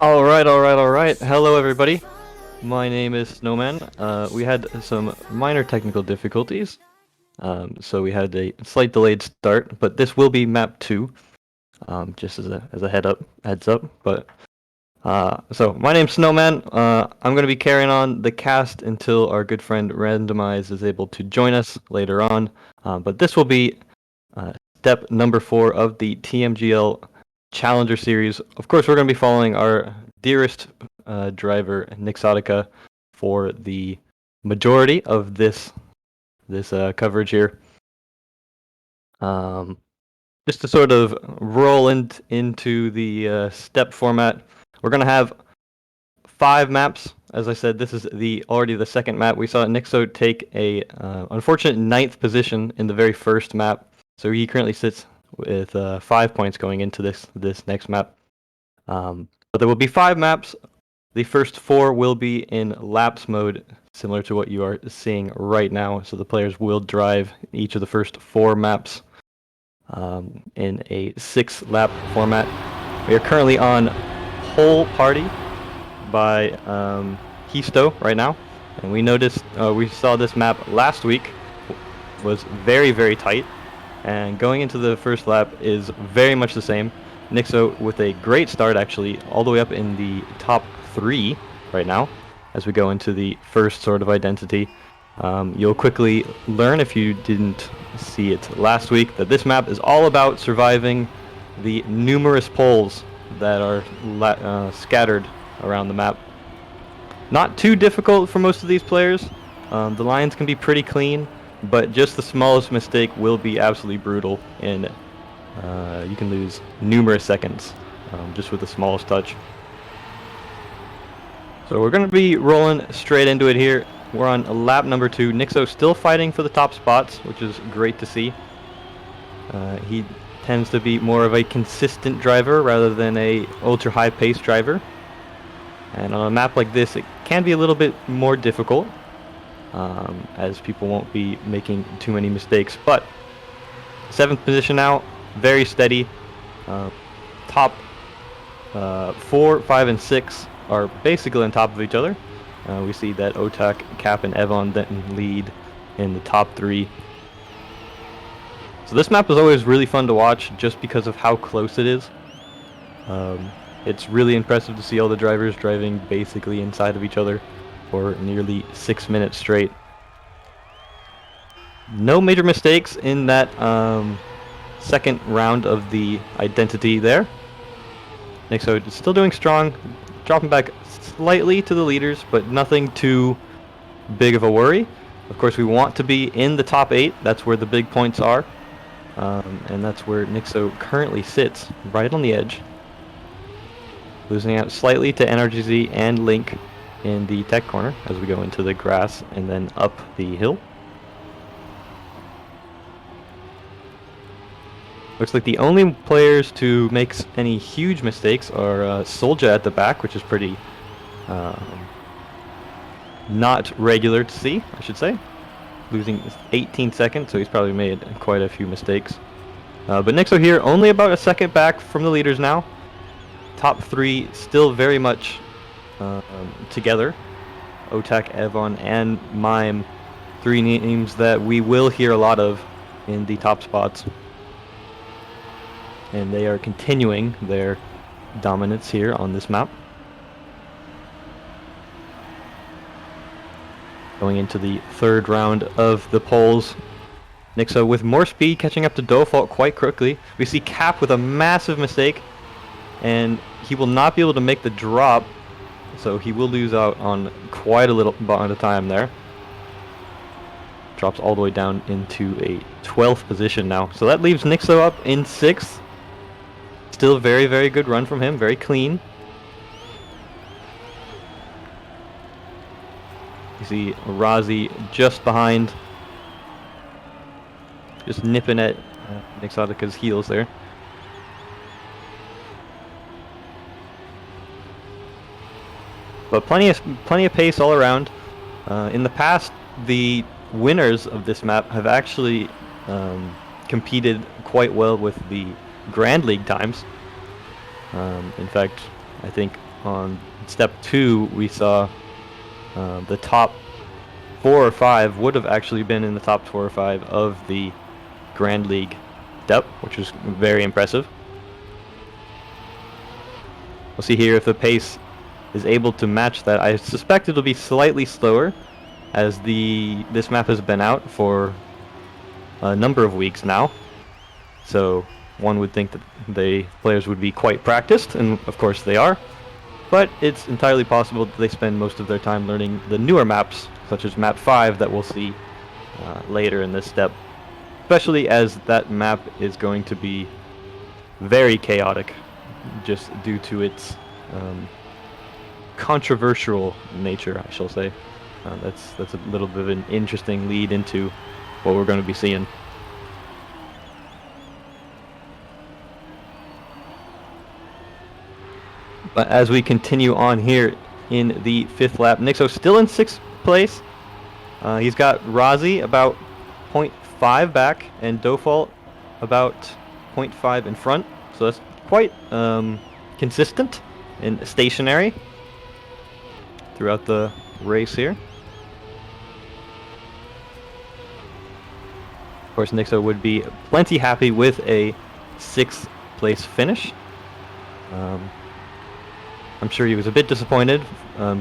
Alright. Hello, everybody. My name is Snowman. We had some minor technical difficulties, so we had a slight delayed start, but this will be map 2, just as a heads up. But so my name's Snowman. I'm going to be carrying on the cast until our good friend Randomize is able to join us later on. But this will be step number 4 of the TMGL Challenger Series. Of course, we're going to be following our dearest driver, Nixotica, for the majority of this coverage here. Just to sort of roll into the step format, we're going to have 5 maps. As I said, this is already the second map. We saw Nixo take a unfortunate 9th position in the very first map, so he currently sits with 5 points going into this next map. But there will be 5 maps. The first 4 will be in laps mode, similar to what you are seeing right now. So the players will drive each of the first 4 maps in a 6-lap format. We are currently on Pole Party by Histo right now, and we saw this map last week was very, very tight, and going into the first lap is very much the same. Nixo with a great start, actually, all the way up in the top 3 right now as we go into the first sort of identity. You'll quickly learn, if you didn't see it last week, that this map is all about surviving the numerous poles that are scattered around the map. Not too difficult for most of these players. The lines can be pretty clean, but just the smallest mistake will be absolutely brutal, and you can lose numerous seconds just with the smallest touch. So we're going to be rolling straight into it here. We're on lap number 2. Nixo still fighting for the top spots, which is great to see. He tends to be more of a consistent driver rather than a ultra high pace driver. And on a map like this, it can be a little bit more difficult, as people won't be making too many mistakes. But 7th position now, very steady. Top 4, 5, and 6 are basically on top of each other. We see that Otak, Cap, and Evon then lead in the top 3. So this map is always really fun to watch just because of how close it is. It's really impressive to see all the drivers driving basically inside of each other for nearly 6 minutes straight. No major mistakes in that second round of the identity there. Nixo is still doing strong, dropping back slightly to the leaders, but nothing too big of a worry. Of course, we want to be in the top 8. That's where the big points are. And that's where Nixo currently sits, right on the edge. Losing out slightly to NRGZ and Link in the tech corner as we go into the grass and then up the hill. Looks like the only players to make any huge mistakes are Solja at the back, which is pretty not regular to see, I should say. Losing 18 seconds, so he's probably made quite a few mistakes. But Nixo here, only about a second back from the leaders now. Top 3 still very much together. Otak, Evon, and Mime, 3 names that we will hear a lot of in the top spots. And they are continuing their dominance here on this map. Going into the 3rd round of the poles. Nixo with more speed, catching up to Default quite quickly. We see Cap with a massive mistake, and he will not be able to make the drop, so he will lose out on quite a little amount of time there. Drops all the way down into a 12th position now. So that leaves Nixo up in 6th. Still very, very good run from him, very clean. You see Razi just behind, just nipping at Nixotica's heels there. But plenty of pace all around. In the past, the winners of this map have actually competed quite well with the Grand League times. In fact, I think on step 2 we saw the top 4 or 5 would have actually been in the top 4 or 5 of the Grand League step, which was very impressive. We'll see here if the pace is able to match that. I suspect it'll be slightly slower, as this map has been out for a number of weeks now. So one would think that the players would be quite practiced, and of course they are. But it's entirely possible that they spend most of their time learning the newer maps, such as map 5 that we'll see later in this step. Especially as that map is going to be very chaotic, just due to its controversial nature, I shall say. That's a little bit of an interesting lead into what we're going to be seeing. But as we continue on here in the 5th lap, Nixo still in 6th place. He's got Razi about 0.5 back and Dofalt about 0.5 in front. So that's quite consistent and stationary throughout the race here. Of course, Nixo would be plenty happy with a 6th place finish. I'm sure he was a bit disappointed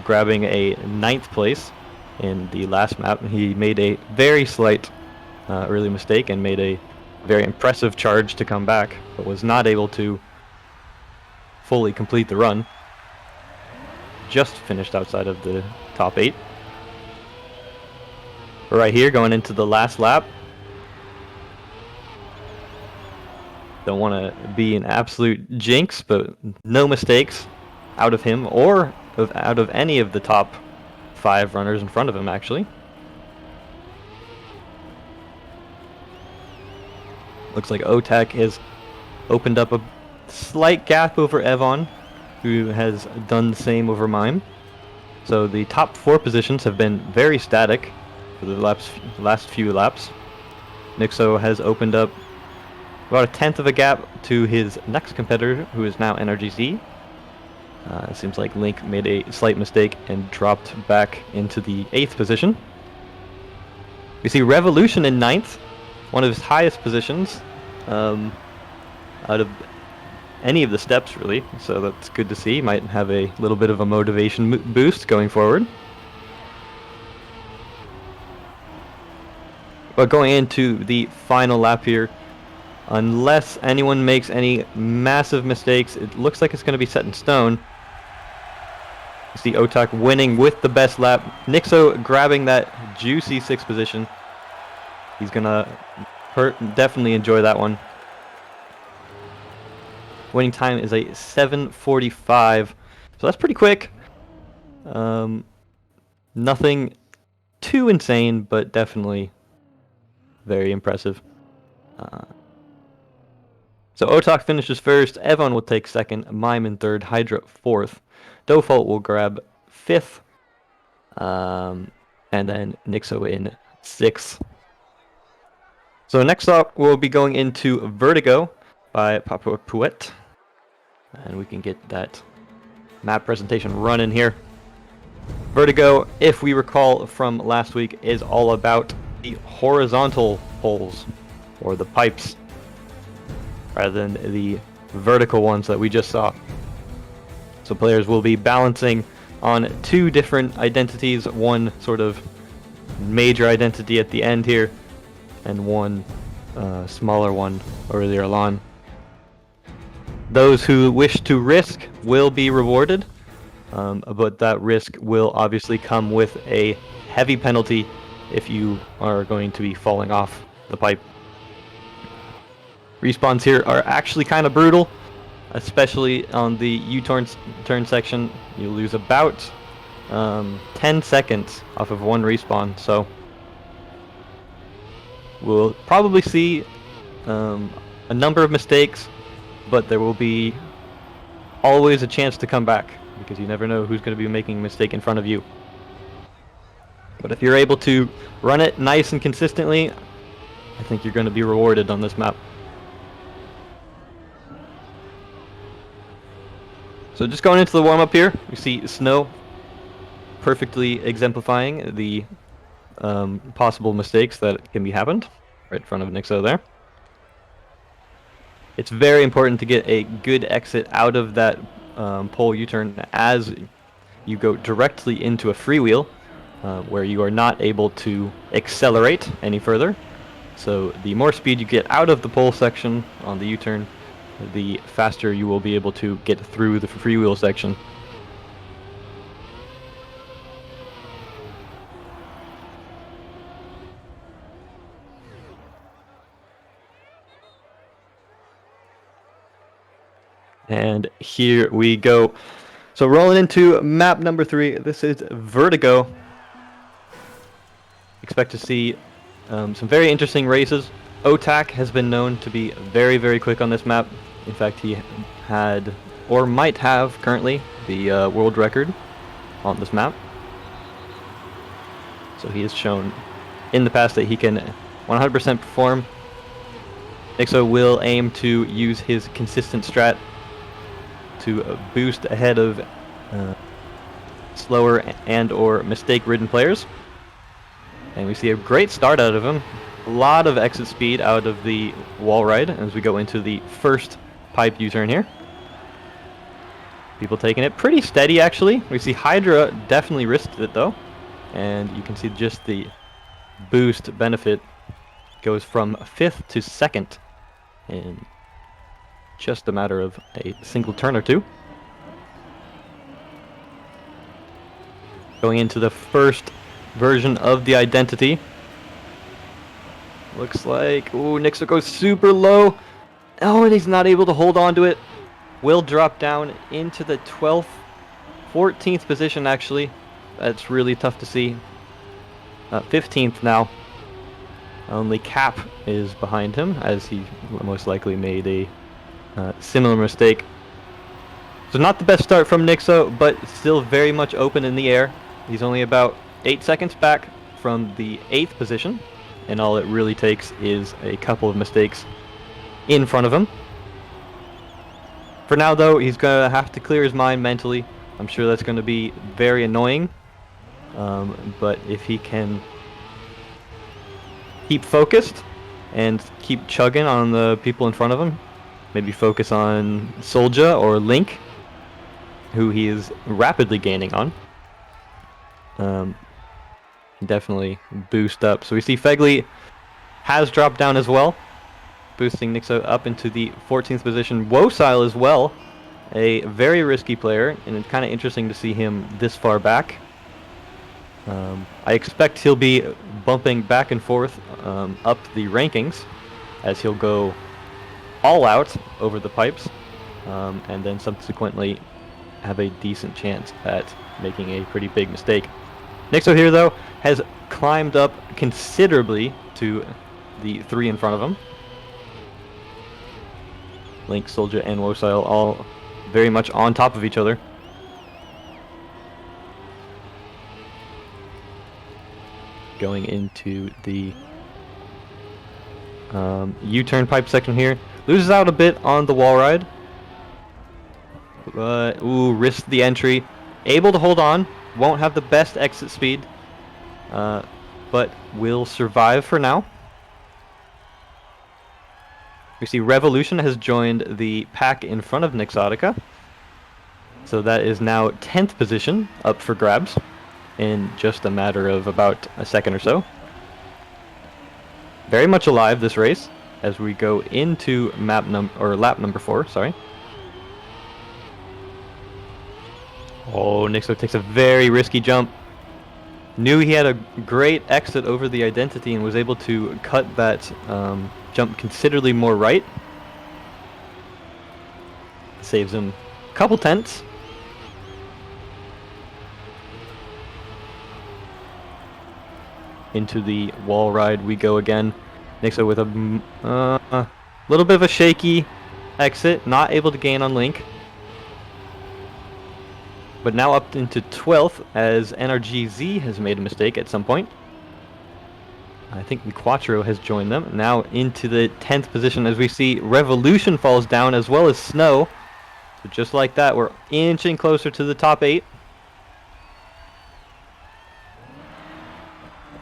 grabbing a 9th place in the last map. He made a very slight early mistake and made a very impressive charge to come back, but was not able to fully complete the run. Just finished outside of the top 8. But right here, going into the last lap. Don't want to be an absolute jinx, but no mistakes out of him or out of any of the top 5 runners in front of him, actually. Looks like Otak has opened up a slight gap over Evon, who has done the same over Mime. So the top 4 positions have been very static for the last few laps. Nixo has opened up about a 1/10 of a gap to his next competitor, who is now NRGZ. It seems like Link made a slight mistake and dropped back into the 8th position. We see Revolution in 9th, one of his highest positions out of any of the steps, really. So that's good to see. Might have a little bit of a motivation boost going forward. But going into the final lap here, unless anyone makes any massive mistakes, it looks like it's going to be set in stone. You see Otak winning with the best lap. Nixo grabbing that juicy 6th position. He's going to definitely enjoy that one. Winning time is a 7:45, so that's pretty quick. Nothing too insane, but definitely very impressive. So Otak finishes first, Evon will take second, Mime in third, Hydra 4th, Dofalt will grab 5th, and then Nixo in 6th. So next up, we'll be going into Vertigo by Papa Pouet, and we can get that map presentation running here. Vertigo, if we recall from last week, is all about the horizontal poles, or the pipes, rather than the vertical ones that we just saw. So players will be balancing on 2 different identities, one sort of major identity at the end here, and one smaller one earlier on. Those who wish to risk will be rewarded, but that risk will obviously come with a heavy penalty if you are going to be falling off the pipe. Respawns here are actually kind of brutal, especially on the U-turn section. You lose about 10 seconds off of one respawn, so we'll probably see a number of mistakes, but there will be always a chance to come back, because you never know who's going to be making a mistake in front of you. But if you're able to run it nice and consistently, I think you're going to be rewarded on this map. So just going into the warm-up here, we see Snow perfectly exemplifying the possible mistakes that can be happened right in front of Nixo there. It's very important to get a good exit out of that pole U-turn as you go directly into a freewheel where you are not able to accelerate any further. So the more speed you get out of the pole section on the U-turn, the faster you will be able to get through the freewheel section. And here we go. So rolling into map number 3, this is Vertigo. Expect to see some very interesting races. Otak has been known to be very, very quick on this map. In fact, he had, or might have currently, the world record on this map. So he has shown in the past that he can 100% perform. Nixo will aim to use his consistent strat to boost ahead of slower and or mistake-ridden players. And we see a great start out of him. A lot of exit speed out of the wall ride as we go into the first pipe U-turn here. People taking it pretty steady, actually. We see Hydra definitely risked it, though. And you can see just the boost benefit goes from 5th to 2nd in just a matter of a single turn or two. Going into the first version of the identity. Looks like, ooh, Nixo goes super low. Oh, and he's not able to hold on to it. Will drop down into the 12th, 14th position, actually. That's really tough to see. 15th now. Only Cap is behind him, as he most likely made a similar mistake. So not the best start from Nixo, but still very much open in the air. He's only about 8 seconds back from the 8th position, and all it really takes is a couple of mistakes in front of him. For now, though, he's going to have to clear his mind mentally. I'm sure that's going to be very annoying, but if he can keep focused and keep chugging on the people in front of him, maybe focus on Soldier or Link, who he is rapidly gaining on. Definitely boost up. So we see Fegley has dropped down as well, boosting Nixo up into the 14th position. Wosile as well, a very risky player, and it's kind of interesting to see him this far back. I expect he'll be bumping back and forth up the rankings as he'll go all out over the pipes, and then subsequently have a decent chance at making a pretty big mistake. Nixo here, though, has climbed up considerably to the 3 in front of him. Link, Soldier, and Wosile all very much on top of each other. Going into the U-turn pipe section here. Loses out a bit on the wall ride. Ooh, risked the entry. Able to hold on. Won't have the best exit speed, but will survive for now. We see Revolution has joined the pack in front of Nixotica. So that is now 10th position up for grabs in just a matter of about a second or so. Very much alive, this race, as we go into lap number 4, sorry. Oh, Nixo takes a very risky jump. Knew he had a great exit over the identity and was able to cut that jump considerably more right. Saves him a couple tenths. Into the wall ride we go again. Nixo with a little bit of a shaky exit, not able to gain on Link. But now up into 12th as NRGZ has made a mistake at some point. I think Quattro has joined them. Now into the 10th position as we see Revolution falls down as well as Snow. So just like that, we're inching closer to the top 8.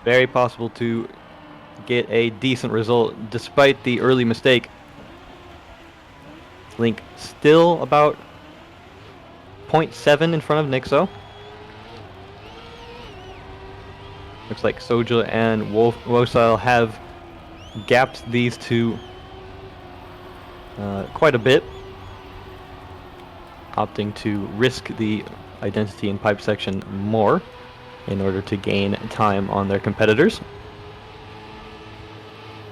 Very possible to get a decent result despite the early mistake. Link still about 0.7 in front of Nixo. Looks like Soja and Wosile have gapped these two quite a bit, opting to risk the identity and pipe section more in order to gain time on their competitors.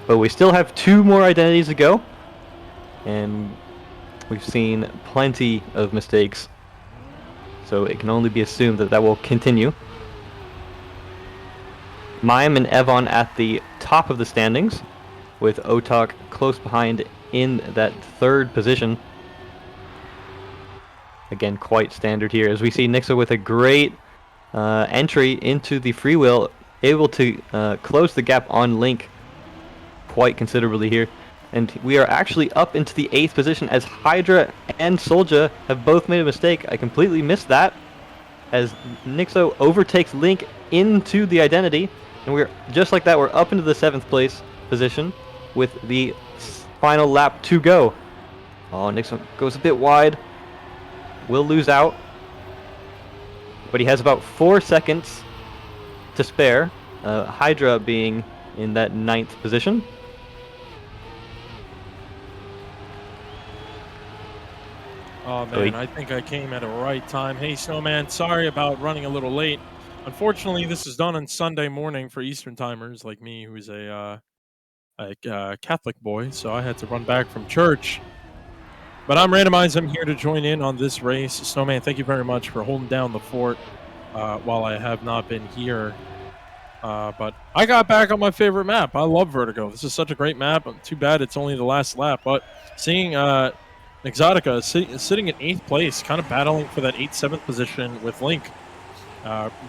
But we still have 2 more identities to go, and we've seen plenty of mistakes, so it can only be assumed that that will continue. Mime and Evon at the top of the standings, with Otak close behind in that 3rd position. Again, quite standard here, as we see Nixo with a great entry into the freewheel, able to close the gap on Link quite considerably here. And we are actually up into the 8th position as Hydra and Soldier have both made a mistake. I completely missed that, as Nixo overtakes Link into the identity. And we're just like that, we're up into the 7th place position with the final lap to go. Oh, Nixo goes a bit wide. Will lose out. But he has about 4 seconds to spare. Hydra being in that 9th position. Oh man, I think I came at a right time. Hey Snowman, sorry about running a little late. Unfortunately, this is done on Sunday morning for Eastern timers like me, who's a Catholic boy, so I had to run back from church. But I'm Randomized. I'm here to join in on this race. Snowman, thank you very much for holding down the fort while I have not been here. But I got back on my favorite map. I love Vertigo. This is such a great map. Too bad it's only the last lap. But seeing Nixotica sitting in 8th place, kind of battling for that 7th position with Link.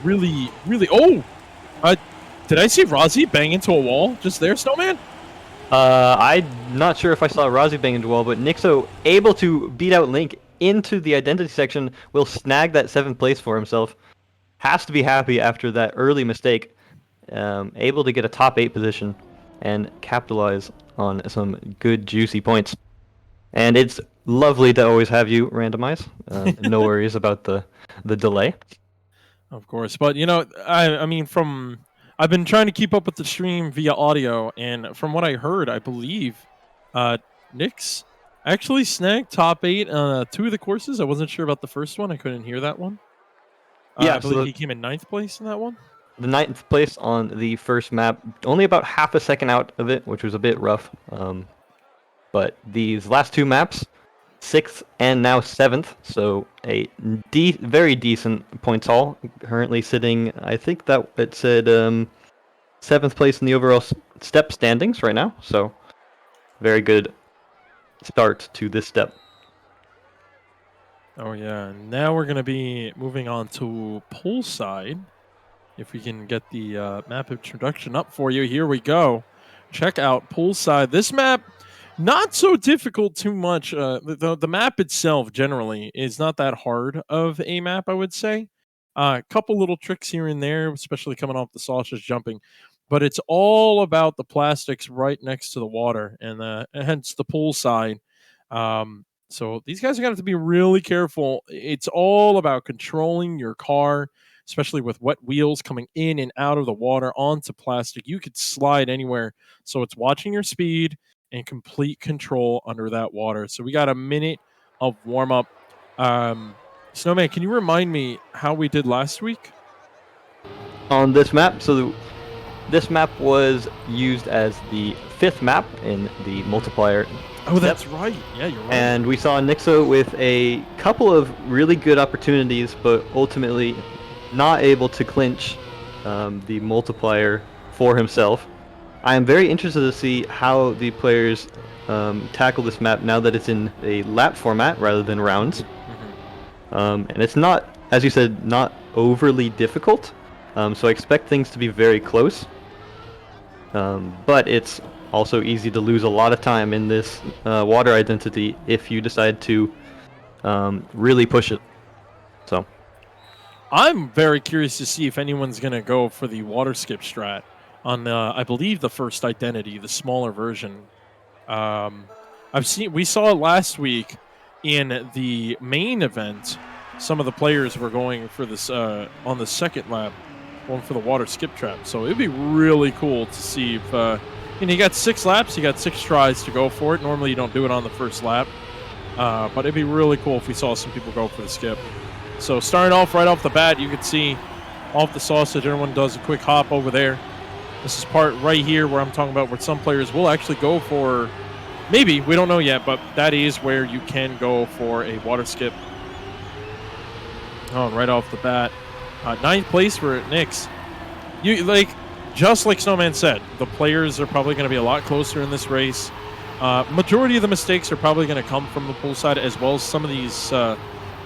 Really. Oh! Did I see Rozzy bang into a wall just there, Snowman? I'm not sure if I saw Rozzy bang into a wall, but Nixo able to beat out Link into the identity section, will snag that 7th place for himself. Has to be happy after that early mistake. Able to get a top 8 position and capitalize on some good juicy points. And it's lovely to always have you randomize. No worries about the delay. Of course, but you know, I mean, I've been trying to keep up with the stream via audio, and from what I heard, I believe Nix actually snagged top 8 on 2 of the courses. I wasn't sure about the first one. I couldn't hear that one. Yeah, I believe he came in 9th place in that one. The 9th place on the first map, only about half a second out of it, which was a bit rough. But these last 2 maps, 6th and now 7th, so a very decent points haul. Currently sitting, I think that it said 7th place in the overall step standings right now, so very good start to this step. Oh yeah, now we're going to be moving on to Poolside. If we can get the map introduction up for you, here we go. Check out Poolside. This map, not so difficult too much. The map itself generally is not that hard of a map, I would say. A couple little tricks here and there, especially coming off the sausage jumping. But it's all about the plastics right next to the water, and hence the Poolside. So these guys are going to have to be really careful. It's all about controlling your car, especially with wet wheels coming in and out of the water onto plastic. You could slide anywhere. So it's watching your speed and complete control under that water. So we got a minute of warm up. Snowman, can you remind me how we did last week? On this map, so this map was used as the 5th map in the multiplier. Oh, that's right. Yeah, you're right. And we saw Nixo with a couple of really good opportunities, but ultimately not able to clinch the multiplier for himself. I am very interested to see how the players tackle this map now that it's in a lap format rather than rounds. And it's not, as you said, not overly difficult. So I expect things to be very close. But it's also easy to lose a lot of time in this water identity if you decide to really push it. So I'm very curious to see if anyone's going to go for the water skip strat on, I believe, the first identity, the smaller version. We saw it last week in the main event. Some of the players were going for this on the second lap, going for the water skip trap. So it'd be really cool to see if you got 6 laps, you got 6 tries to go for it. Normally you don't do it on the first lap, but it'd be really cool if we saw some people go for the skip. So starting off right off the bat, you can see off the sausage, everyone does a quick hop over there. This is part right here where I'm talking about where some players will actually go for, maybe, we don't know yet, but that is where you can go for a water skip. Oh, right off the bat. 9th place for Nix. Just like Snowman said, the players are probably going to be a lot closer in this race. Majority of the mistakes are probably going to come from the poolside, as well as some of these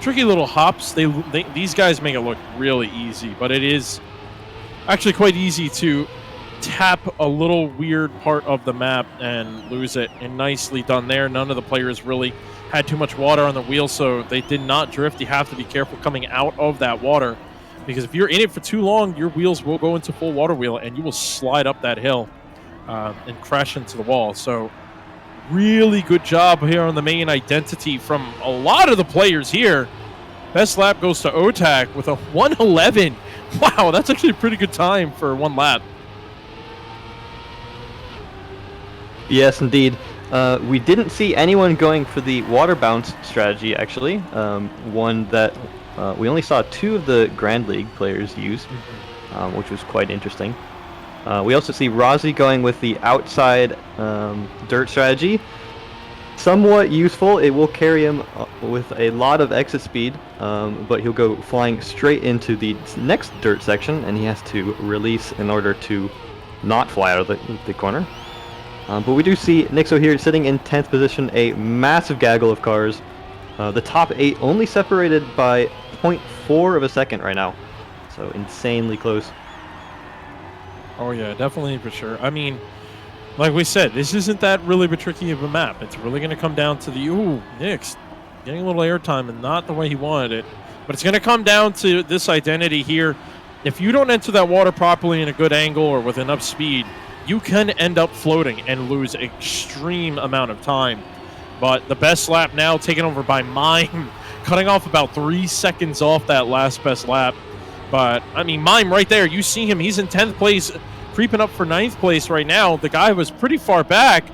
tricky little hops. These guys make it look really easy, but it is actually quite easy to tap a little weird part of the map and lose it. And nicely done there. None of the players really had too much water on the wheel, so they did not drift. You have to be careful coming out of that water, because if you're in it for too long, your wheels will go into full water wheel and you will slide up that hill and crash into the wall. So really good job here on the main identity from a lot of the players here. Best lap goes to Otak with a 1:11. Wow, that's actually a pretty good time for one lap. yes, indeed. We didn't see anyone going for the water bounce strategy, actually. One that we only saw 2 of the Grand League players use, which was quite interesting. We also see Rozzy going with the outside dirt strategy. Somewhat useful. It will carry him with a lot of exit speed, but he'll go flying straight into the next dirt section, and he has to release in order to not fly out of the corner. But we do see Nixo here sitting in 10th position, a massive gaggle of cars. The top 8 only separated by 0.4 of a second right now, so insanely close. Oh yeah, definitely for sure. I mean, like we said, this isn't that really tricky of a map. It's really going to come down to the, Nix getting a little airtime and not the way he wanted it. But it's going to come down to this identity here. If you don't enter that water properly in a good angle or with enough speed, you can end up floating and lose an extreme amount of time. But the best lap now taken over by Mime, cutting off about 3 seconds off that last best lap. But, I mean, Mime right there, you see him, he's in 10th place, creeping up for 9th place right now. The guy was pretty far back,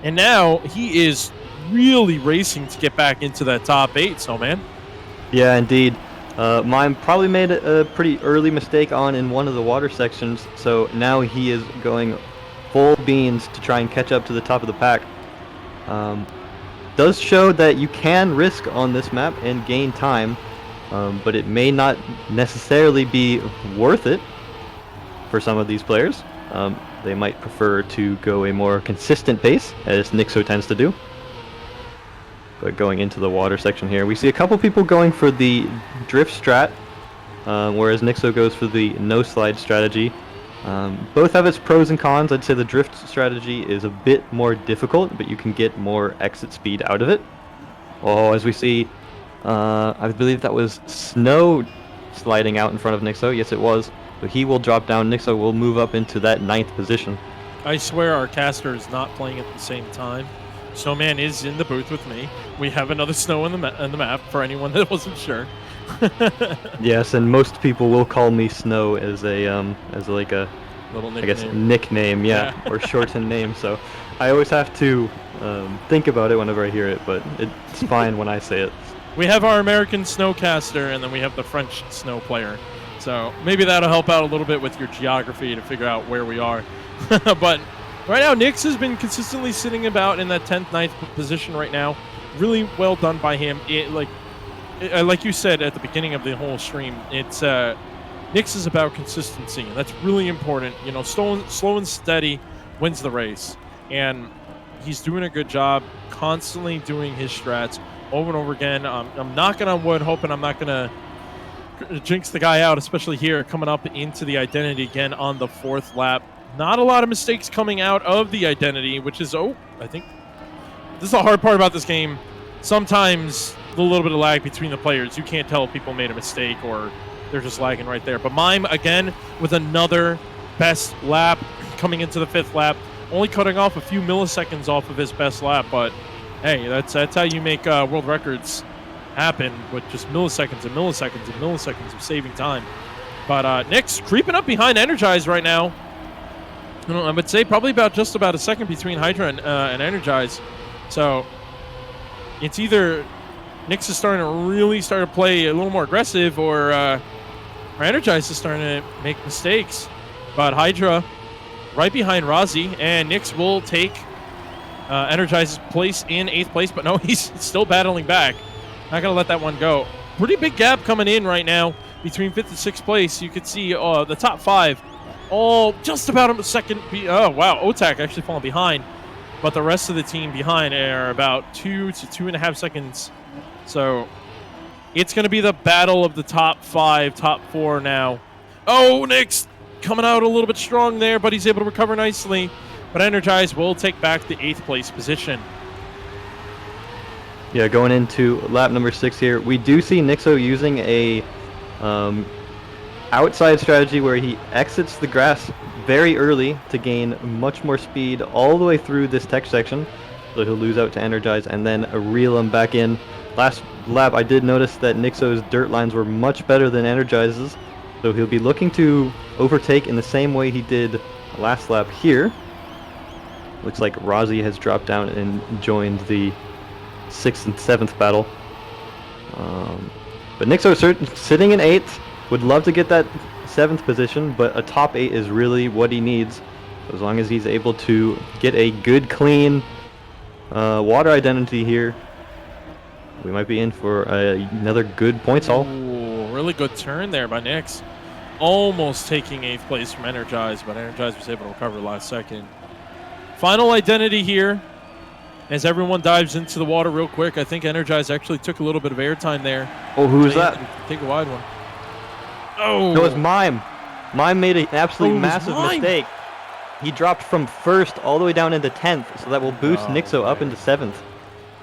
and now he is really racing to get back into that top 8, Snowman. Yeah, indeed. Mime probably made a pretty early mistake in one of the water sections, so now he is going full beans to try and catch up to the top of the pack. Does show that you can risk on this map and gain time, but it may not necessarily be worth it for some of these players. They might prefer to go a more consistent pace, as Nixo tends to do. But going into the water section here, we see a couple people going for the drift strat, whereas Nixo goes for the no slide strategy. Both have its pros and cons. I'd say the drift strategy is a bit more difficult, but you can get more exit speed out of it. Oh, as we see, I believe that was Snow sliding out in front of Nixo. Yes, it was. So he will drop down. Nixo will move up into that 9th position. I swear our caster is not playing at the same time. Snowman is in the booth with me. We have another Snow on the map for anyone that wasn't sure. Yes, and most people will call me Snow as like a little nickname. I guess nickname, yeah. Or shortened name. So I always have to think about it whenever I hear it, but it's fine when I say it. We have our American Snowcaster, and then we have the French Snow player. So maybe that'll help out a little bit with your geography to figure out where we are. But right now, Nix has been consistently sitting about in that 10th, 9th position right now. Really well done by him. Like you said at the beginning of the whole stream, it's Nix is about consistency, and that's really important. You know, slow and steady wins the race, and he's doing a good job, constantly doing his strats over and over again. I'm knocking on wood, hoping I'm not gonna jinx the guy out, especially here coming up into the identity again on the 4th lap. Not a lot of mistakes coming out of the identity, which is, I think this is the hard part about this game. Sometimes the little bit of lag between the players. You can't tell if people made a mistake or they're just lagging right there. But Mime, again, with another best lap coming into the 5th lap, only cutting off a few milliseconds off of his best lap. But, hey, that's how you make world records happen, with just milliseconds and milliseconds and milliseconds of saving time. But Nix creeping up behind Energize right now. I would say probably just about a second between Hydra and Energize. So it's either Nix is starting to really start to play a little more aggressive, or Energize is starting to make mistakes. But Hydra right behind Razi, and Nix will take Energize's place in 8th place. But no, he's still battling back. Not going to let that one go. Pretty big gap coming in right now between 5th and 6th place. You could see the top 5 all just about a second. Oh, wow. Otak actually falling behind. But the rest of the team behind are about 2 to 2.5 seconds. So it's going to be the battle of the top 5, top 4 now. Oh, Nix coming out a little bit strong there, but he's able to recover nicely. But Energize will take back the 8th place position. Yeah, going into lap number 6 here, we do see Nixo using a outside strategy where he exits the grass very early to gain much more speed all the way through this tech section. So he'll lose out to Energize and then reel him back in. Last lap, I did notice that Nixo's dirt lines were much better than Energize's, so he'll be looking to overtake in the same way he did last lap here. Looks like Razi has dropped down and joined the 6th and 7th battle. But Nixo sitting in 8th, would love to get that 7th position, but a top 8 is really what he needs. As long as he's able to get a good, clean water identity here, we might be in for another good points haul. Ooh, really good turn there by Nix. Almost taking 8th place from Energize, but Energize was able to recover last second. Final identity here. As everyone dives into the water real quick, I think Energize actually took a little bit of airtime there. Oh, who is that? Take a wide one. Oh! No, it's Mime. Mime made an absolutely massive mistake. He dropped from 1st all the way down into 10th, so that will boost Nixo up into 7th.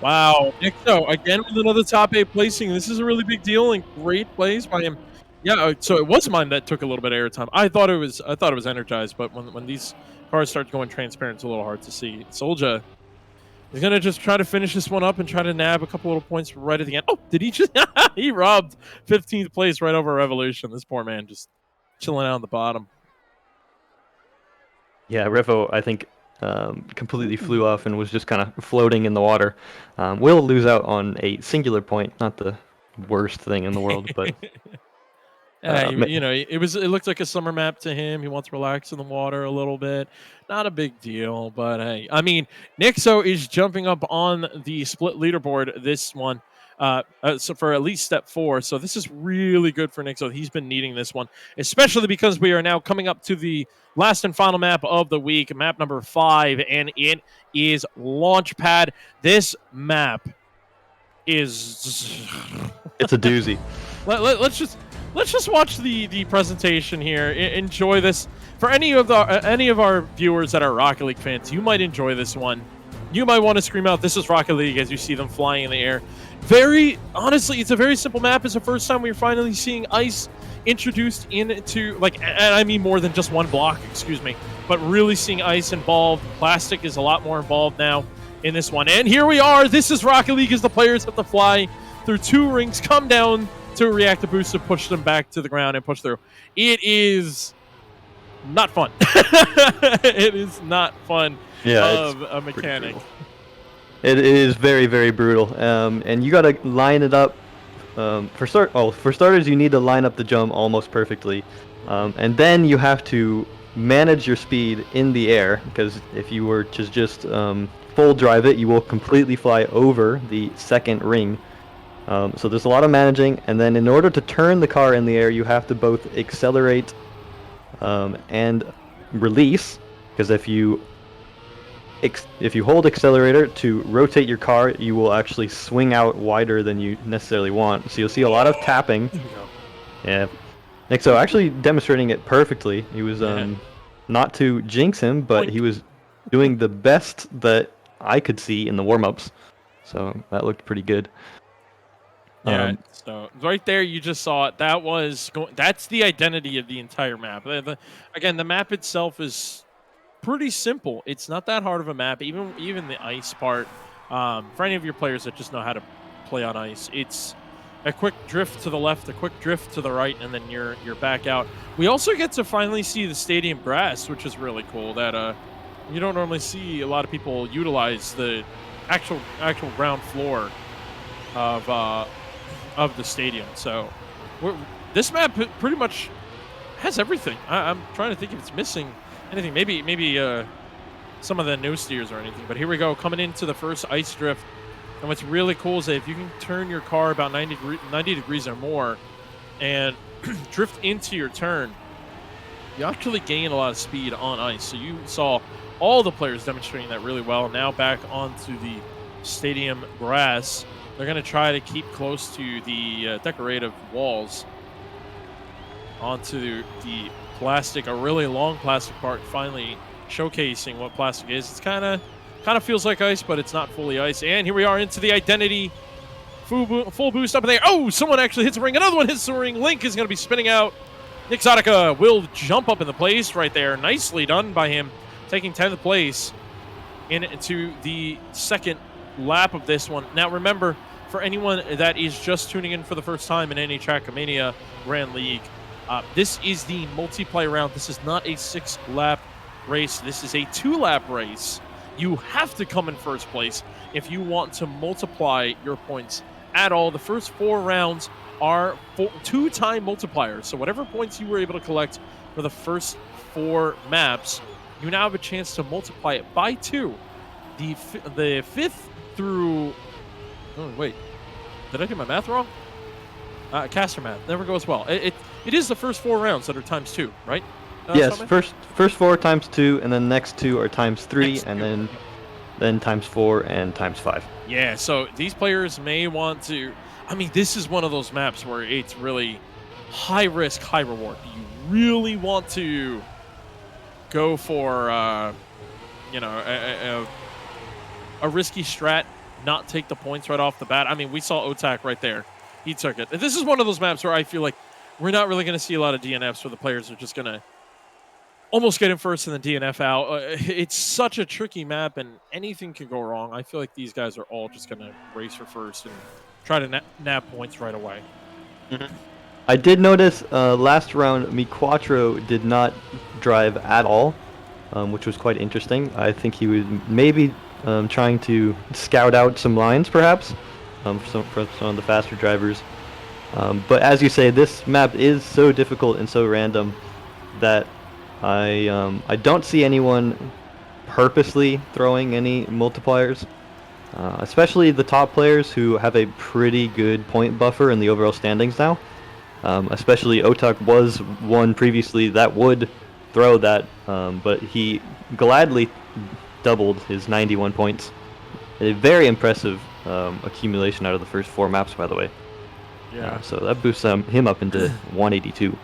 Wow, Nixo again with another top 8 placing. This is a really big deal and great plays by him. Yeah, so it was Mime that took a little bit of airtime. I thought it was Energized, but when these cars start going transparent, it's a little hard to see. Soldier is going to just try to finish this one up and try to nab a couple little points right at the end. Oh, did he just... he robbed 15th place right over Revolution. This poor man just chilling out on the bottom. Yeah, Revo, I think, completely flew off and was just kind of floating in the water. Will lose out on a singular point. Not the worst thing in the world, but... you know, it looked like a summer map to him. He wants to relax in the water a little bit. Not a big deal, but hey, I mean, Nixo is jumping up on the split leaderboard this one. So for at least step 4. So this is really good for Nixo. He's been needing this one, especially because we are now coming up to the last and final map of the week, map number 5, and it is Launchpad. This map is... it's a doozy. Let's just watch the presentation here. Enjoy this. For any of our viewers that are Rocket League fans, you might enjoy this one. You might want to scream out, "This is Rocket League," as you see them flying in the air. Honestly, it's a very simple map. It's the first time we're finally seeing ice introduced into, like, and I mean more than just one block, excuse me, but really seeing ice involved. Plastic is a lot more involved now in this one. And here we are. This is Rocket League as the players have to fly through 2 rings, come down to a reactive boost to push them back to the ground and push through. It is not fun. It is not fun. Yeah, of a mechanic. It is very, very brutal. And you got to line it up. For starters, you need to line up the jump almost perfectly. And then you have to manage your speed in the air, because if you were to just full drive it, you will completely fly over the 2nd ring. So there's a lot of managing, and then in order to turn the car in the air, you have to both accelerate and release, because if you hold accelerator to rotate your car, you will actually swing out wider than you necessarily want. So you'll see a lot of tapping. Yeah, Nixo actually demonstrating it perfectly. He was not to jinx him, but he was doing the best that I could see in the warm-ups. So that looked pretty good. Yeah, so right there you just saw it. That's the identity of the entire map. Again, the map itself is pretty simple. It's not that hard of a map. Even the ice part. For any of your players that just know how to play on ice, it's a quick drift to the left, a quick drift to the right, and then you're back out. We also get to finally see the stadium grass, which is really cool. That you don't normally see a lot of people utilize the actual ground floor of the stadium. So this map pretty much has everything. I'm trying to think if it's missing anything. Maybe some of the no steers or anything. But here we go, coming into the first ice drift. And what's really cool is that if you can turn your car about 90 degrees or more and drift into your turn, you actually gain a lot of speed on ice. So you saw all the players demonstrating that really well. Now back onto the stadium grass. They're going to try to keep close to the decorative walls onto the plastic, a really long plastic part, finally showcasing what plastic is. It's kind of feels like ice, but it's not fully ice. And here we are into the identity. Full boost up in there. Oh, someone actually hits the ring. Another one hits the ring. Link is going to be spinning out. Nixotica will jump up in the place right there. Nicely done by him, taking 10th place into the second lap of this one. Now remember, for anyone that is just tuning in for the first time in any TrackMania Grand League, this is the multiplayer round. This is not a 6-lap race. This is a 2-lap race. You have to come in first place if you want to multiply your points at all. The first 4 rounds are 2-time multipliers. So whatever points you were able to collect for the first 4 maps, you now have a chance to multiply it by 2. The 5th through... Oh, wait. Did I do my math wrong? Caster math never goes well. It is the first 4 rounds that are times 2, right? Yes, first 4 times 2, and then next 2 are times 3, and then times 4 and times 5. Yeah, so these players may want to... I mean, this is one of those maps where it's really high risk, high reward. You really want to go for, a risky strat, not take the points right off the bat. I mean, we saw Otak right there. He took it. This is one of those maps where I feel like we're not really going to see a lot of DNFs where the players are just going to almost get in first and then DNF out. It's such a tricky map, and anything can go wrong. I feel like these guys are all just going to race for first and try to nab points right away. Mm-hmm. I did notice last round, Miquatro did not drive at all, which was quite interesting. I think he was maybe trying to scout out some lines, perhaps, for some of the faster drivers. But as you say, this map is so difficult and so random that I don't see anyone purposely throwing any multipliers, especially the top players who have a pretty good point buffer in the overall standings now. Especially Otak was one previously that would throw that, but he gladly doubled his 91 points. A very impressive accumulation out of the first 4 maps, by the way. Yeah. So that boosts him up into 182.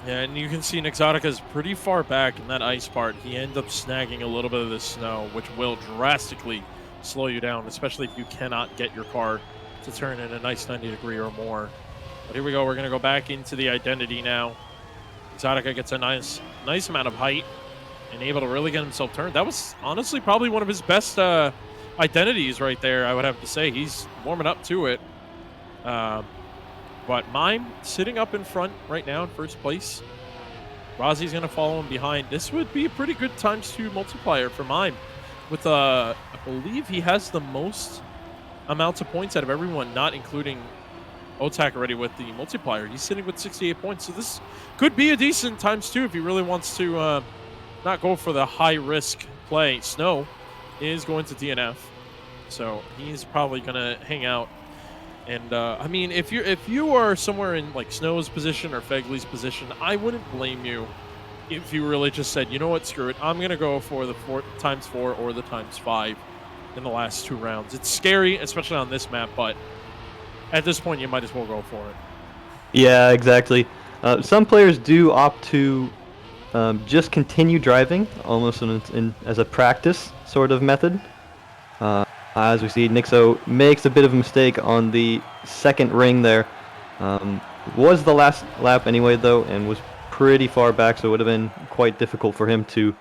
Yeah, and you can see Nixotica is pretty far back in that ice part. He ends up snagging a little bit of the snow, which will drastically slow you down, especially if you cannot get your car to turn in a nice 90 degree or more. But here we go. We're going to go back into the identity now. Nixotica gets a nice amount of height and able to really get himself turned. That was honestly probably one of his best identities right there, I would have to say. He's warming up to it. But Mime sitting up in front right now in first place. Razi's going to follow him behind. This would be a pretty good ×2 multiplier for Mime. With, I believe he has the most amounts of points out of everyone, not including Otak already with the multiplier. He's sitting with 68 points. So this could be a decent ×2 if he really wants to not go for the high-risk play. Snow is going to DNF. So he's probably going to hang out. And I mean, if you are somewhere in like Snow's position or Fegley's position, I wouldn't blame you if you really just said, you know what, screw it, I'm gonna go for the ×4 or the ×5 in the last 2 rounds. It's scary, especially on this map, but at this point, you might as well go for it. Yeah, exactly. Some players do opt to just continue driving, almost as a practice sort of method. As we see, Nixo makes a bit of a mistake on the second ring there. Was the last lap anyway, though, and was pretty far back, so it would have been quite difficult for him to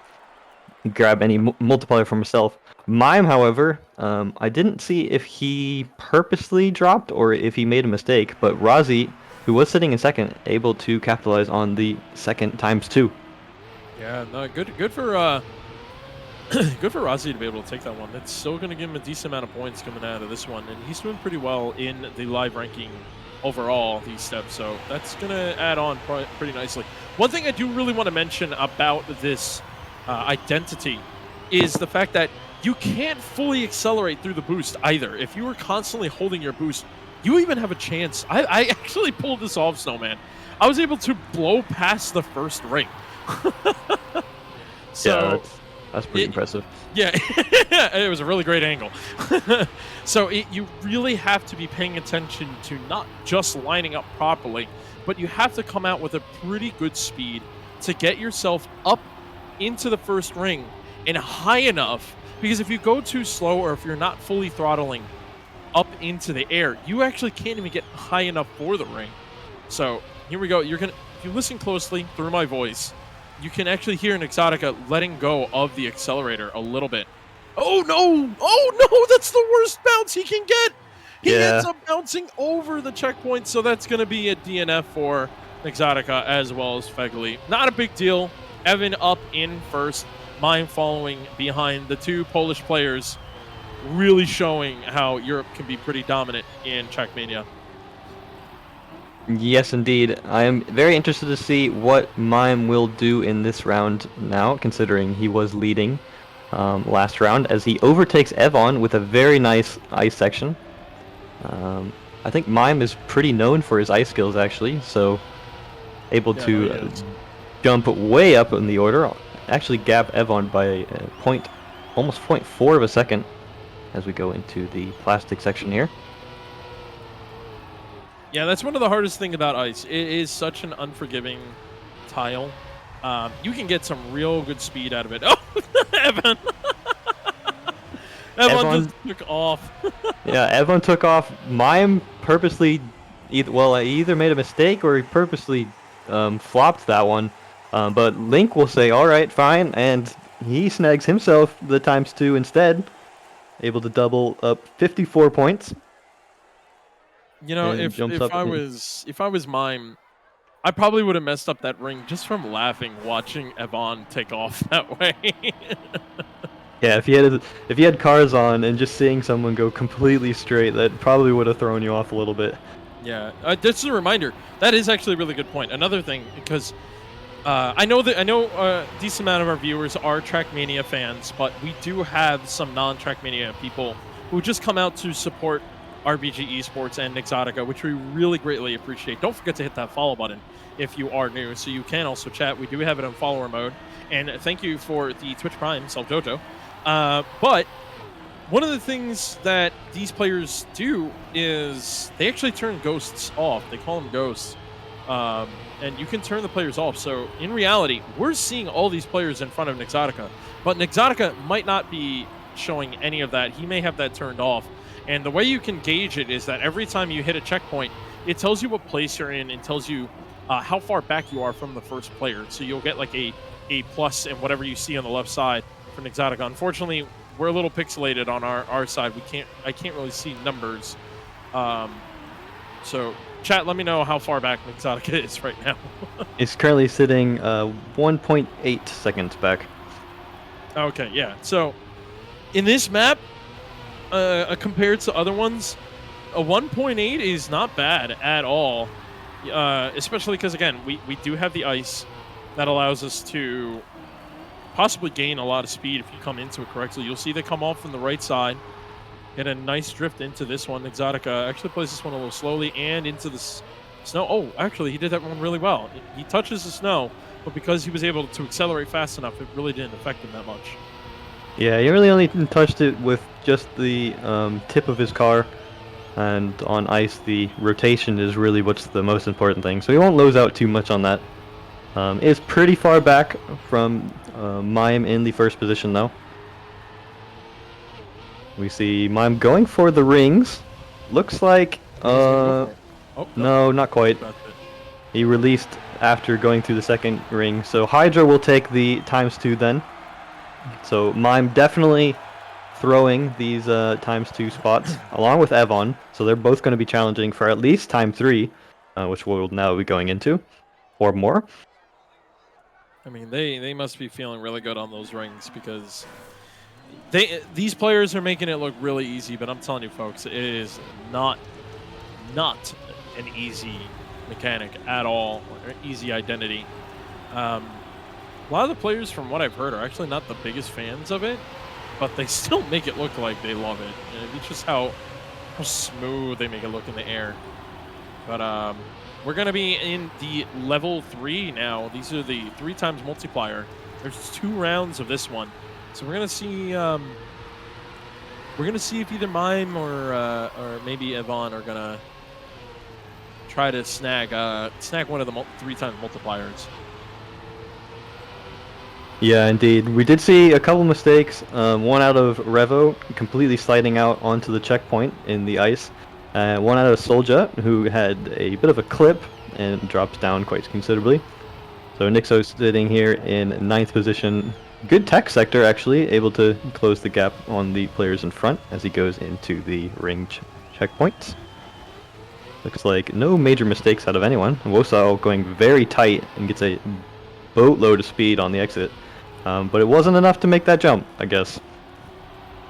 grab any multiplier for himself. Mime, however, I didn't see if he purposely dropped or if he made a mistake, but Razi, who was sitting in second, able to capitalize on the second ×2. Yeah, no, good for good for Razi to be able to take that one. It's still going to give him a decent amount of points coming out of this one, and he's doing pretty well in the live ranking overall these steps, so that's going to add on pretty nicely. One thing I do really want to mention about this identity is the fact that you can't fully accelerate through the boost either. If you were constantly holding your boost, you even have a chance. I actually pulled this off, Snowman. I was able to blow past the first ring. So yeah, that's pretty impressive. Yeah, it was a really great angle. So you really have to be paying attention to not just lining up properly, but you have to come out with a pretty good speed to get yourself up into the first ring and high enough, because if you go too slow or if you're not fully throttling up into the air, you actually can't even get high enough for the ring. So here we go. If you listen closely through my voice, you can actually hear Nixotica letting go of the accelerator a little bit. Oh no! Oh no! That's the worst bounce he can get! He ends up bouncing over the checkpoint, so that's going to be a DNF for Nixotica as well as Fegli. Not a big deal. Evan up in first, Mime following behind. The two Polish players really showing how Europe can be pretty dominant in TrackMania. Yes, indeed. I am very interested to see what Mime will do in this round now, considering he was leading last round, as he overtakes Evon with a very nice ice section. I think Mime is pretty known for his ice skills, actually, so able to jump way up in the order, actually gap Evon by almost 0.4 of a second as we go into the plastic section here. Yeah, that's one of the hardest things about ice. It is such an unforgiving tile. You can get some real good speed out of it. Oh, Evan! Evan just took off. Yeah, Evan took off. Mime purposely, either made a mistake or he purposely flopped that one. But Link will say, all right, fine, and he snags himself the ×2 instead, able to double up 54 points. You know, if I was Mime, I probably would have messed up that ring just from laughing watching Evon take off that way. Yeah, if you had cars on and just seeing someone go completely straight, that probably would have thrown you off a little bit. Yeah, just a reminder, that is actually a really good point. Another thing, because I know a decent amount of our viewers are TrackMania fans, but we do have some non-TrackMania people who just come out to support RBG Esports and Nixotica, which we really greatly appreciate. Don't forget to hit that follow button if you are new, so you can also chat. We do have it on follower mode. And thank you for the Twitch Prime, Self-Jojo. But one of the things that these players do is they actually turn ghosts off. They call them ghosts. And you can turn the players off. So in reality, we're seeing all these players in front of Nixotica, but Nixotica might not be showing any of that. He may have that turned off. And the way you can gauge it is that every time you hit a checkpoint, it tells you what place you're in and tells you how far back you are from the first player. So you'll get like a plus and whatever you see on the left side for Nixotica. Unfortunately, we're a little pixelated on our side. I can't really see numbers. So chat, let me know how far back Nixotica is right now. It's currently sitting 1.8 seconds back. Okay, yeah. So in this map, compared to other ones, a 1.8 is not bad at all. Especially because, again, we do have the ice that allows us to possibly gain a lot of speed if you come into it correctly. You'll see they come off from the right side. Get a nice drift into this one. Nixotica actually plays this one a little slowly and into the snow. Oh, actually, he did that one really well. He touches the snow, but because he was able to accelerate fast enough, it really didn't affect him that much. Yeah, he really only touched it with just the tip of his car, and on ice the rotation is really what's the most important thing. So he won't lose out too much on that. It's pretty far back from Mime in the first position though. We see Mime going for the rings. Looks like, He was gonna go for it. Oh, no, not quite. That's it. He released after going through the second ring. So Hydra will take the ×2 then. So Mime definitely throwing these ×2 spots along with Evon. So they're both going to be challenging for at least time 3, which we'll now be going into, or more. I mean, they must be feeling really good on those rings because these players are making it look really easy. But I'm telling you, folks, it is not an easy mechanic at all, or easy identity. A lot of the players, from what I've heard, are actually not the biggest fans of it, but they still make it look like they love it. And it's just how smooth they make it look in the air. But we're going to be in the level 3 now. These are the 3 times multiplier. There's 2 rounds of this one. So we're going to see if either Mime or maybe Evon are going to try to snag one of the 3 times multipliers. Yeah, indeed. We did see a couple mistakes. One out of Revo, completely sliding out onto the checkpoint in the ice. One out of Solja, who had a bit of a clip and drops down quite considerably. So Nixo sitting here in 9th position. Good tech sector, actually, able to close the gap on the players in front as he goes into the ring checkpoints. Looks like no major mistakes out of anyone. Wosao going very tight and gets a boatload of speed on the exit. But it wasn't enough to make that jump, I guess,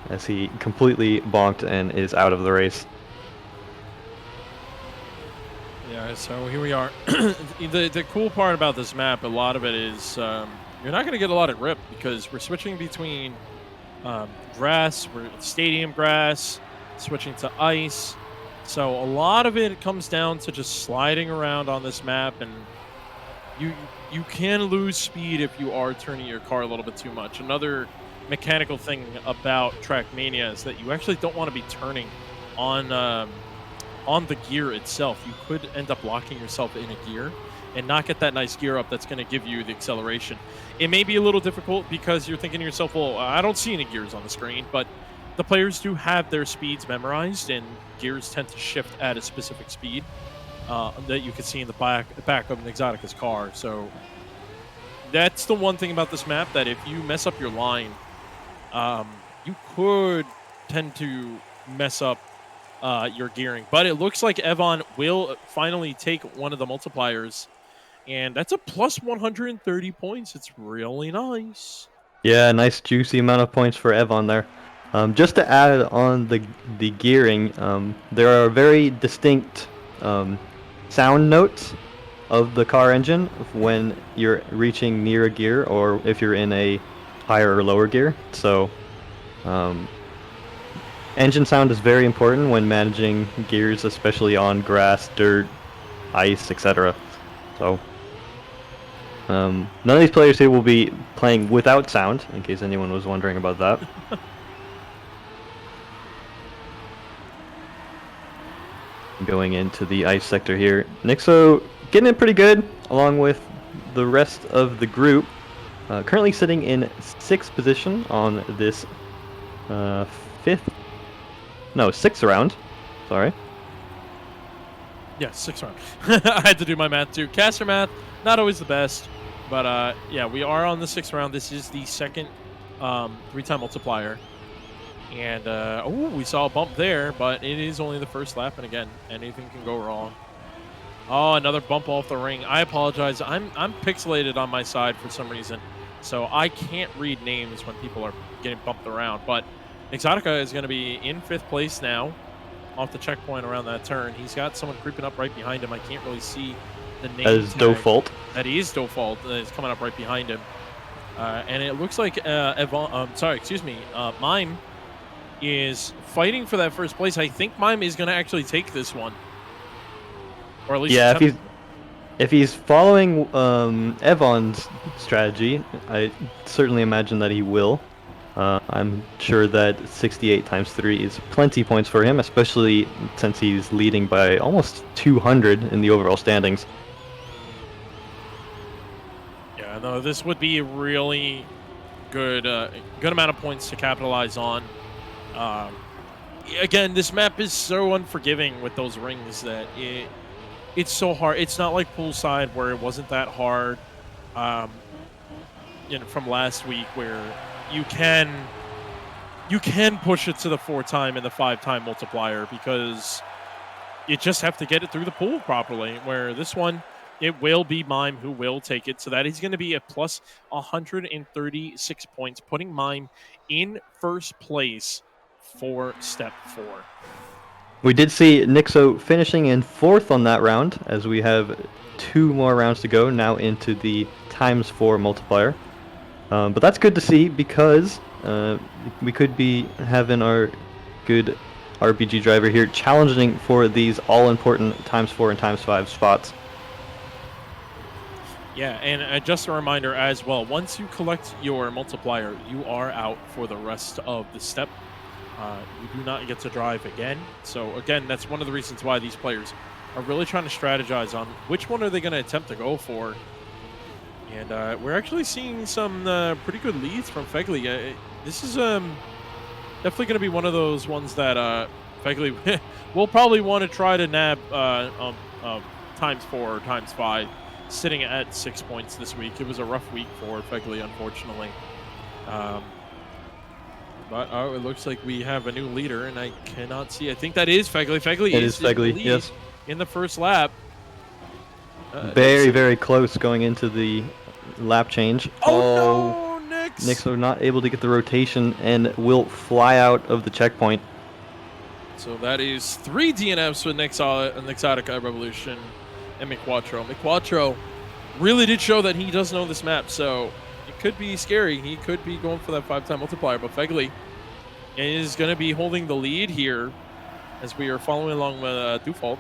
as he completely bonked and is out of the race. Yeah, so here we are. The cool part about this map, a lot of it is you're not going to get a lot of grip because we're switching between grass, stadium grass, switching to ice. So a lot of it comes down to just sliding around on this map, and you can lose speed if you are turning your car a little bit too much. Another mechanical thing about TrackMania is that you actually don't want to be turning on the gear itself. You could end up locking yourself in a gear and not get that nice gear up that's going to give you the acceleration. It may be a little difficult because you're thinking to yourself, well, I don't see any gears on the screen, but the players do have their speeds memorized, and gears tend to shift at a specific speed that you can see in the back of Nixotica's car. So that's the one thing about this map, that if you mess up your line, you could tend to mess up your gearing. But it looks like Evon will finally take one of the multipliers, and that's a plus 130 points. It's really nice. Yeah, nice juicy amount of points for Evon there. Just to add on the gearing, there are very distinct sound notes of the car engine when you're reaching near a gear or if you're in a higher or lower gear. So engine sound is very important when managing gears, especially on grass, dirt, ice, etc. So none of these players here will be playing without sound, in case anyone was wondering about that. Going into the ice sector here. Nixo getting it pretty good, along with the rest of the group. Currently sitting in 6th position on this 6th round. Sorry. Yeah, 6th round. I had to do my math too. Caster math, not always the best, but yeah, we are on the 6th round. This is the second 3-time multiplier. And we saw a bump there, but it is only the first lap, and again, anything can go wrong. Oh, another bump off the ring. I apologize. I'm pixelated on my side for some reason, so I can't read names when people are getting bumped around. But Nixotica is going to be in 5th place now, off the checkpoint around that turn. He's got someone creeping up right behind him. I can't really see the name. That is Dofault. That is Dofault. Is coming up right behind him, and it looks like Mime is fighting for that first place. I think Mime is going to actually take this one, or at least if he's following Evon's strategy, I certainly imagine that he will. I'm sure that 68 times 3 is plenty points for him, especially since he's leading by almost 200 in the overall standings. Yeah, no, this would be a really good amount of points to capitalize on. Again, this map is so unforgiving with those rings that it's so hard. It's not like Poolside where it wasn't that hard. From last week where you can push it to the 4-time and the 5-time multiplier because you just have to get it through the pool properly. Where this one, it will be Mime who will take it. So that is going to be a plus 136 points, putting Mime in first place for step 4. We did see Nixo finishing in 4th on that round, as we have 2 more rounds to go now into the ×4 multiplier. But that's good to see because we could be having our good RBG driver here challenging for these all-important ×4 and ×5 spots. Yeah, and just a reminder as well, once you collect your multiplier, you are out for the rest of the step. You do not get to drive again. So again, that's one of the reasons why these players are really trying to strategize on which one are they going to attempt to go for. And we're actually seeing some pretty good leads from Fegley. This is definitely going to be one of those ones that Fegley will probably want to try to nab ×4 or ×5, sitting at 6 points this week. It was a rough week for Fegley, unfortunately. But it looks like we have a new leader, and I cannot see. I think that is Fegley. Fegley is Fegley, yes. In the first lap. Very close going into the lap change. Oh no, Nix! Nixo not able to get the rotation and will fly out of the checkpoint. So that is 3 DNFs with Nixotica Revolution and McQuattro. McQuattro really did show that he does know this map, so it could be scary. He could be going for that 5-time multiplier, but Fegley is going to be holding the lead here as we are following along with Default.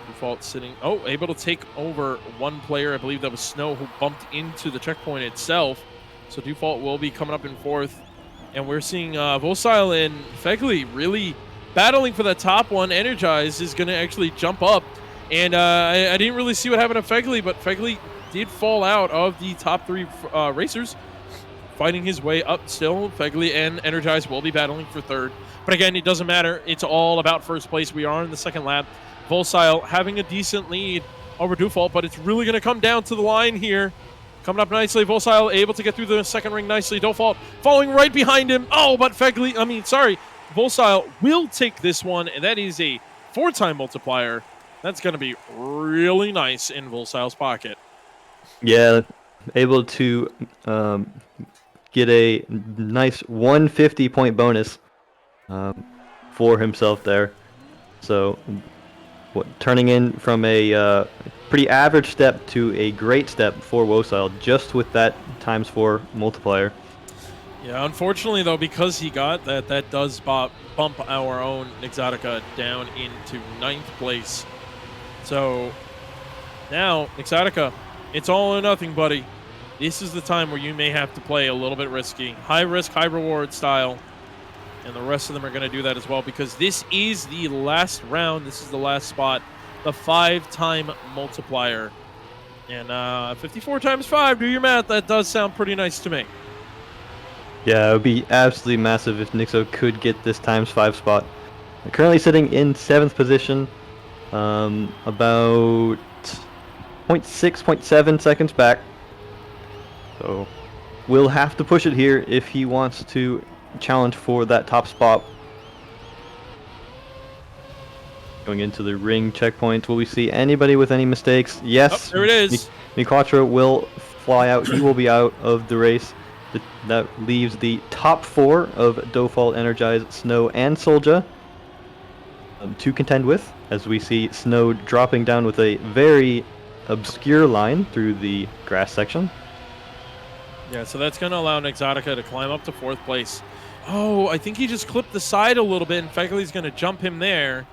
Default sitting, able to take over one player. I believe that was Snow who bumped into the checkpoint itself. So Default will be coming up in 4th. And we're seeing Poolside and Fegley really battling for that top one. Energize is going to actually jump up. And I didn't really see what happened to Fegley, but Fegley did fall out of the top 3 racers, fighting his way up still. Fegley and Energize will be battling for 3rd. But again, it doesn't matter. It's all about first place. We are in the 2nd lap. Poolside having a decent lead over Default, but it's really going to come down to the line here. Coming up nicely. Poolside able to get through the 2nd ring nicely. Default following right behind him. But Poolside will take this one, and that is a 4-time multiplier. That's going to be really nice in Poolside's pocket. Yeah, able to get a nice 150-point bonus for himself there. So, turning in from a pretty average step to a great step for Poolside just with that ×4 multiplier. Yeah, unfortunately though, because he got that does bump our own Nixotica down into 9th place. So now, Nixotica, it's all or nothing, buddy. This is the time where you may have to play a little bit risky. High risk, high reward style. And the rest of them are going to do that as well because this is the last round. This is the last spot. The 5-time multiplier. And 54 times 5, do your math. That does sound pretty nice to me. Yeah, it would be absolutely massive if Nixo could get this ×5 spot. Currently sitting in 7th position. About 0.6, 0.7 seconds back. So will have to push it here if he wants to challenge for that top spot. Going into the ring checkpoint, will we see anybody with any mistakes? Yes. There it is. McQuattro will fly out. He will be out of the race. That leaves the top 4 of Default, Energize, Snow, and Solja to contend with, as we see Snow dropping down with a very obscure line through the grass section. Yeah, so that's going to allow Nixotica to climb up to 4th place. I think he just clipped the side a little bit, and Fegley's going to jump him there.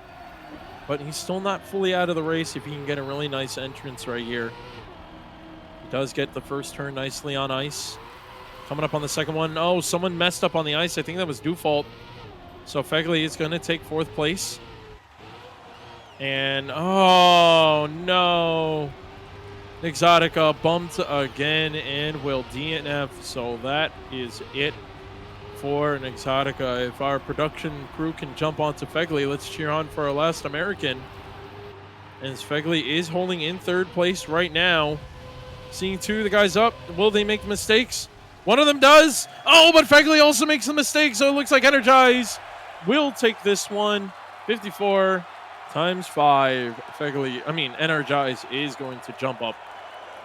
But he's still not fully out of the race if he can get a really nice entrance right here. He does get the first turn nicely on ice. Coming up on the second one. Someone messed up on the ice. I think that was Default. So Fegley is going to take 4th place. And, no. Nixotica bumped again and will DNF. So that is it for Nixotica. If our production crew can jump onto Fegley, let's cheer on for our last American. As Fegley is holding in third place right now. Seeing two of the guys up. Will they make mistakes? One of them does. Oh, but Fegley also makes a mistake, so it looks like Energize will take this one. 54 times 5. Energize is going to jump up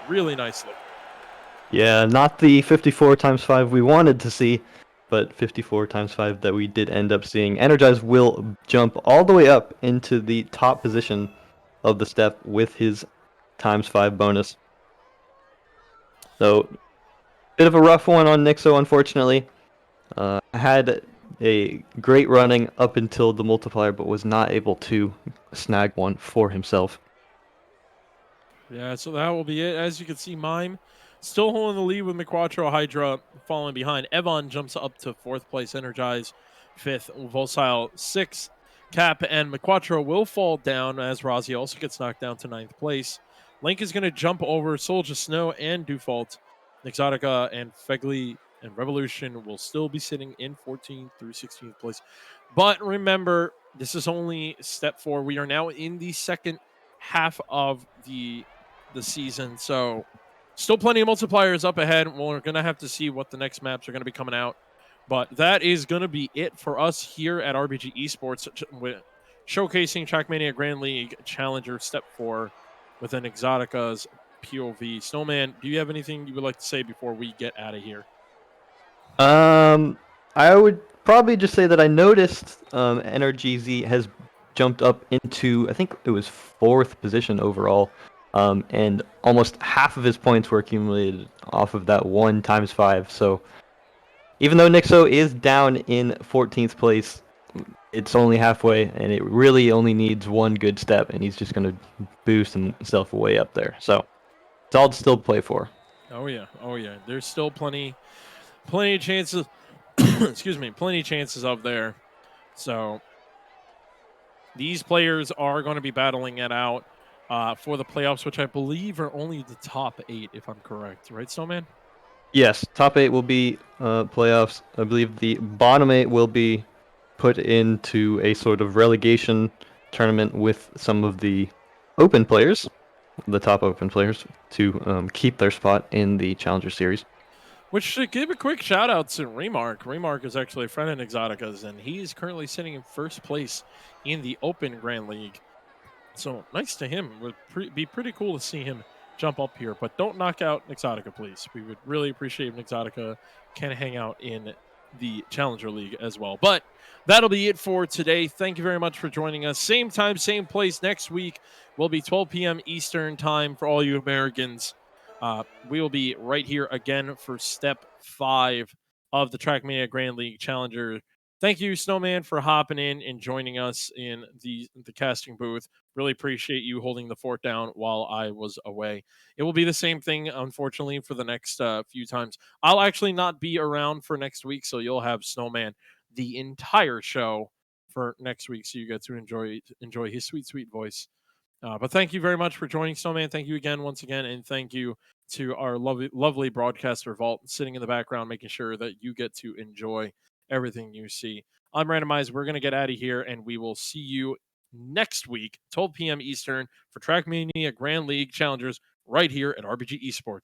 really nicely. Yeah, not the 54 times 5 we wanted to see, but 54 times 5 that we did end up seeing. Energize will jump all the way up into the top position of the step with his times 5 bonus. So, bit of a rough one on Nixo, unfortunately. Had a great running up until the multiplier, but was not able to snag one for himself. Yeah, so that will be it. As you can see, Mime still holding the lead with McQuattro Hydra falling behind. Evon jumps up to 4th place, Energize 5th, Volsile 6th. Cap and McQuattro will fall down as Rozzy also gets knocked down to 9th place. Link is going to jump over Soldier Snow and Default. Nixotica and Fegley and Revolution will still be sitting in 14th through 16th place. But remember, this is only step 4. We are now in the second half of the season, so still plenty of multipliers up ahead. We're going to have to see what the next maps are going to be coming out. But that is going to be it for us here at RBG Esports, showcasing TrackMania Grand League Challenger Step 4 within Nixotica's POV. Snowman, do you have anything you would like to say before we get out of here? I would probably just say that I noticed NRGZ has jumped up into, I think it was 4th position overall, and almost half of his points were accumulated off of that 1 times 5. So even though Nixo is down in 14th place, it's only halfway, and it really only needs one good step, and he's just going to boost himself way up there. So it's all to still play for. Oh yeah. There's still plenty of chances. Excuse me, plenty of chances up there. So these players are going to be battling it out for the playoffs, which I believe are only the top 8, if I'm correct. Right, Snowman? Yes, top 8 will be playoffs. I believe the bottom 8 will be put into a sort of relegation tournament with some of the open players, the top open players, to keep their spot in the Challenger Series. Which should give a quick shout out to Remark. Remark is actually a friend of Nixotica's, and he's currently sitting in 1st place in the Open Grand League. So nice to him. Would be pretty cool to see him jump up here, but don't knock out Nixotica, please. We would really appreciate if Nixotica can hang out in the Challenger League as well. But that'll be it for today. Thank you very much for joining us. Same time, same place next week will be 12 p.m. Eastern time for all you Americans. We will be right here again for step 5 of the TrackMania Grand League Challenger. Thank you, Snowman, for hopping in and joining us in the casting booth. Really appreciate you holding the fort down while I was away. It will be the same thing, unfortunately, for the next few times. I'll actually not be around for next week, so you'll have Snowman the entire show for next week, so you get to enjoy his sweet voice. But thank you very much for joining, Snowman. Thank you again, once again, and thank you to our lovely broadcaster Vault sitting in the background, making sure that you get to enjoy everything you see. I'm Randomized. We're going to get out of here, and we will see you next week, 12 p.m. Eastern, for TrackMania Grand League Challengers right here at RBG Esports.